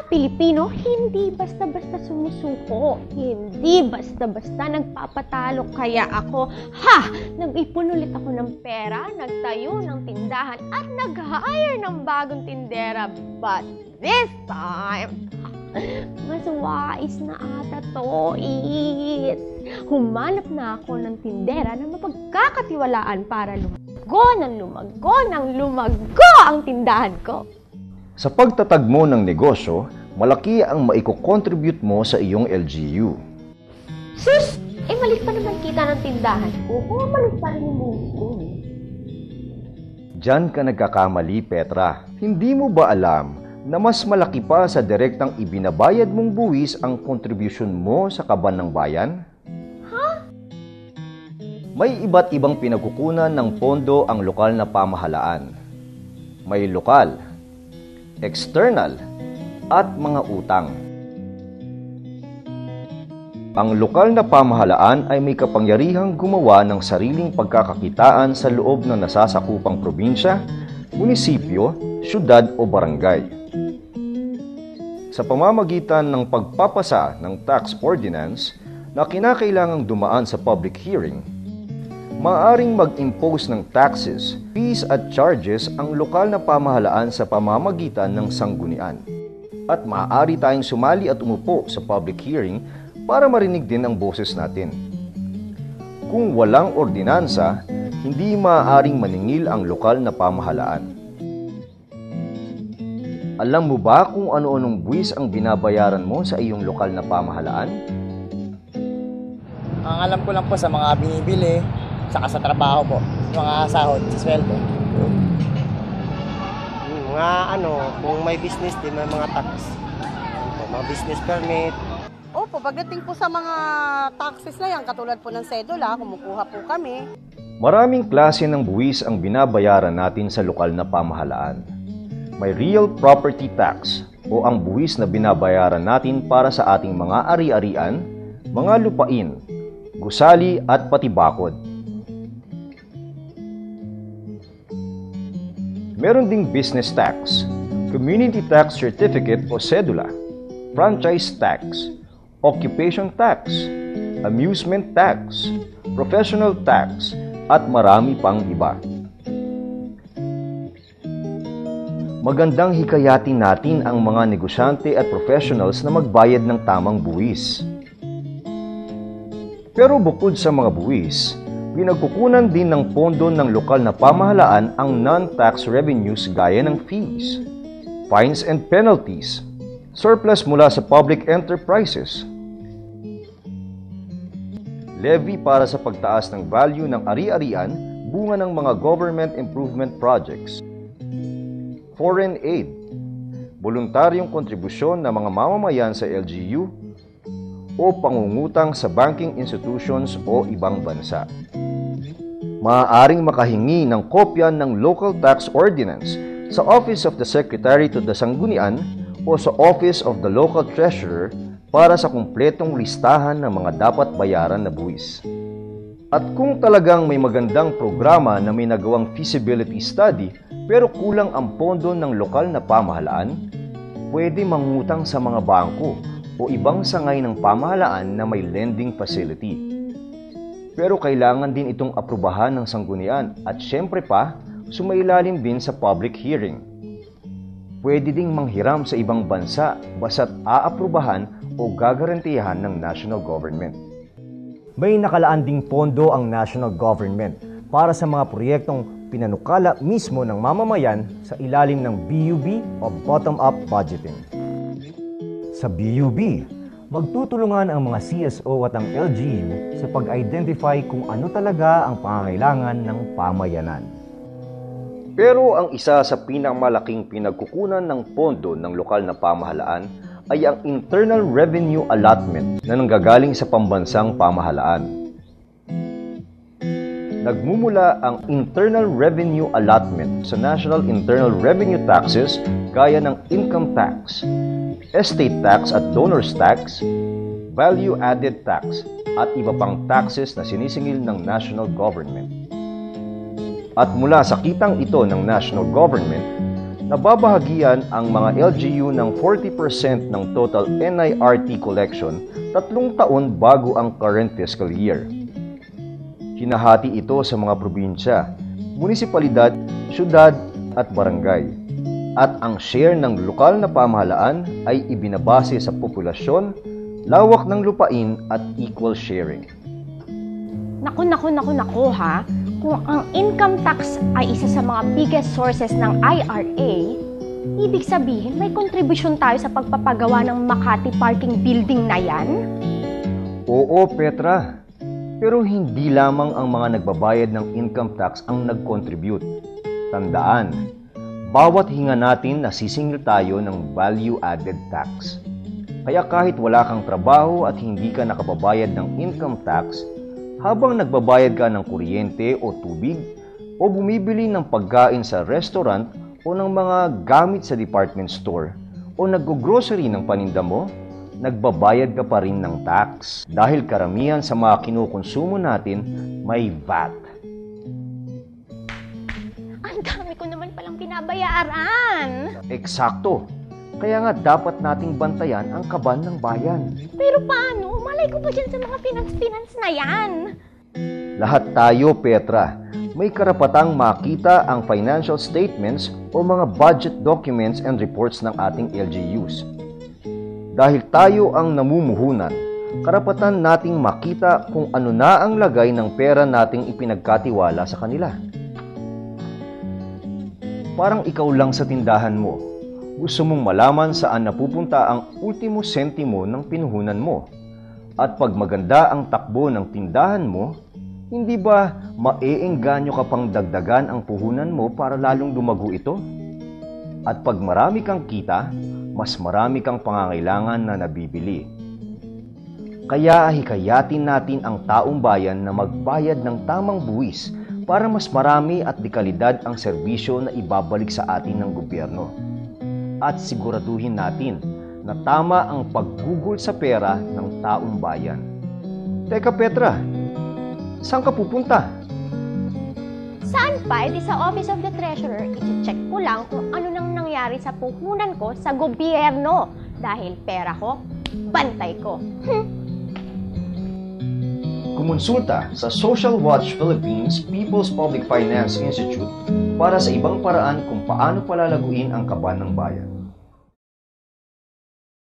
Pilipino, hindi basta-basta sumusuko. Hindi basta-basta nagpapatalo. Kaya ako, nag-ipon ulit ako ng pera, nagtayo ng tindahan, at nag-hire ng bagong tindera. But this time, mas wais na ata to. Humanap na ako ng tindera na mapagkakatiwalaan para lumago ang tindahan ko. Sa pagtatag mo ng negosyo, malaki ang maiko-contribute mo sa iyong LGU. Sus! Maliit pa naman kita ng tindahan ko. Maliit pa rin yung buwis ko. Diyan ka nagkakamali, Petra. Hindi mo ba alam na mas malaki pa sa direktang ibinabayad mong buwis ang contribution mo sa kaban ng bayan? May iba't ibang pinagkukunan ng pondo ang lokal na pamahalaan. May lokal, external, at mga utang. Ang lokal na pamahalaan ay may kapangyarihang gumawa ng sariling pagkakakitaan sa loob ng nasasakupang probinsya, munisipyo, syudad o barangay. Sa pamamagitan ng pagpapasa ng tax ordinance na kinakailangang dumaan sa public hearing, maaaring mag-impose ng taxes, fees at charges ang lokal na pamahalaan sa pamamagitan ng sanggunian. At maaari tayong sumali at umupo sa public hearing para marinig din ang boses natin. Kung walang ordinansa, hindi maaaring maningil ang lokal na pamahalaan. Alam mo ba kung ano-anong buwis ang binabayaran mo sa iyong lokal na pamahalaan? Ang alam ko lang po sa mga binibili, saka sa trabaho po, mga sahod, sa sweldo. Kung may business din, may mga tax. Mga business permit. Opo, pagdating po sa mga taxes na yan, katulad po ng sedula, kumukuha po kami. Maraming klase ng buwis ang binabayaran natin sa lokal na pamahalaan. May real property tax o ang buwis na binabayaran natin para sa ating mga ari-arian, mga lupain, gusali at pati bakod. Meron ding business tax, community tax certificate o sedula, franchise tax, occupation tax, amusement tax, professional tax, at marami pang iba. Magandang hikayatin natin ang mga negosyante at professionals na magbayad ng tamang buwis. Pero bukod sa mga buwis, pinagkukunan din ng pondo ng lokal na pamahalaan ang non-tax revenues gaya ng fees, fines and penalties, surplus mula sa public enterprises, levy para sa pagtaas ng value ng ari-arian, bunga ng mga government improvement projects, foreign aid, voluntaryong kontribusyon ng mga mamamayan sa LGU, o pangungutang sa banking institutions o ibang bansa. Maaaring makahingi ng kopya ng Local Tax Ordinance sa Office of the Secretary to the Sanggunian o sa Office of the Local Treasurer para sa kumpletong listahan ng mga dapat bayaran na buwis. At kung talagang may magandang programa na may nagawang feasibility study pero kulang ang pondo ng lokal na pamahalaan, pwede mangutang sa mga bangko o ibang sangay ng pamahalaan na may lending facility. Pero kailangan din itong aprubahan ng sanggunian at syempre pa, sumailalim din sa public hearing. Pwede ding manghiram sa ibang bansa basta't aaprubahan o gagarantiyahan ng national government. May nakalaan ding pondo ang national government para sa mga proyektong pinanukala mismo ng mamamayan sa ilalim ng BUB o Bottom-Up Budgeting. Sa BUB, magtutulungan ang mga CSO at ang LGU sa pag-identify kung ano talaga ang pangangailangan ng pamayanan. Pero ang isa sa pinakamalaking pinagkukunan ng pondo ng lokal na pamahalaan ay ang Internal Revenue Allotment na nanggagaling sa pambansang pamahalaan. Nagmumula ang Internal Revenue Allotment sa National Internal Revenue Taxes gaya ng income tax, estate tax at donors tax, value-added tax at iba pang taxes na sinisingil ng national government. At mula sa kitang ito ng national government, nababahagian ang mga LGU ng 40% ng total NIRT collection 3 taon bago ang current fiscal year. Hinahati ito sa mga probinsya, munisipalidad, syudad at barangay. At ang share ng lokal na pamahalaan ay ibinabase sa populasyon, lawak ng lupain at equal sharing. Naku ha, kung ang income tax ay isa sa mga biggest sources ng IRA, ibig sabihin may kontribusyon tayo sa pagpapagawa ng Makati Parking Building na yan? Oo, Petra. Pero hindi lamang ang mga nagbabayad ng income tax ang nag-contribute. Tandaan, bawat hinga natin nasisingil tayo ng value-added tax. Kaya kahit wala kang trabaho at hindi ka nakababayad ng income tax, habang nagbabayad ka ng kuryente o tubig o bumibili ng pagkain sa restaurant o ng mga gamit sa department store o nag-grocery ng paninda mo, nagbabayad ka pa rin ng tax dahil karamihan sa mga kinukonsumo natin may VAT. Ang dami ko naman palang binabayaran. Eksakto. Kaya nga dapat nating bantayan ang kaban ng bayan. Pero paano? Malay ko pa dyan sa mga finance na yan. Lahat tayo, Petra, may karapatang makita ang financial statements o mga budget documents and reports ng ating LGUs. Dahil tayo ang namumuhunan, karapatan nating makita kung ano na ang lagay ng pera nating ipinagkatiwala sa kanila. Parang ikaw lang sa tindahan mo. Gusto mong malaman saan napupunta ang ultimo sentimo ng pinuhunan mo. At pag maganda ang takbo ng tindahan mo, hindi ba maeengganyo ka pang dagdagan ang puhunan mo para lalong lumago ito? At pag marami kang kita, mas marami kang pangangailangan na nabibili. Kaya hikayatin natin ang taong bayan na magbayad ng tamang buwis para mas marami at dekalidad ang serbisyo na ibabalik sa atin ng gobyerno. At siguraduhin natin na tama ang paggugol sa pera ng taong bayan. Teka Petra, saan ka pupunta? Saan pa? Edi sa Office of the Treasurer, i-check ko lang kung ano nang nangyari sa puhunan ko sa gobyerno. Dahil pera ko, bantay ko. Kumonsulta sa Social Watch Philippines People's Public Finance Institute para sa ibang paraan kung paano palalaguin ang kaban ng bayan.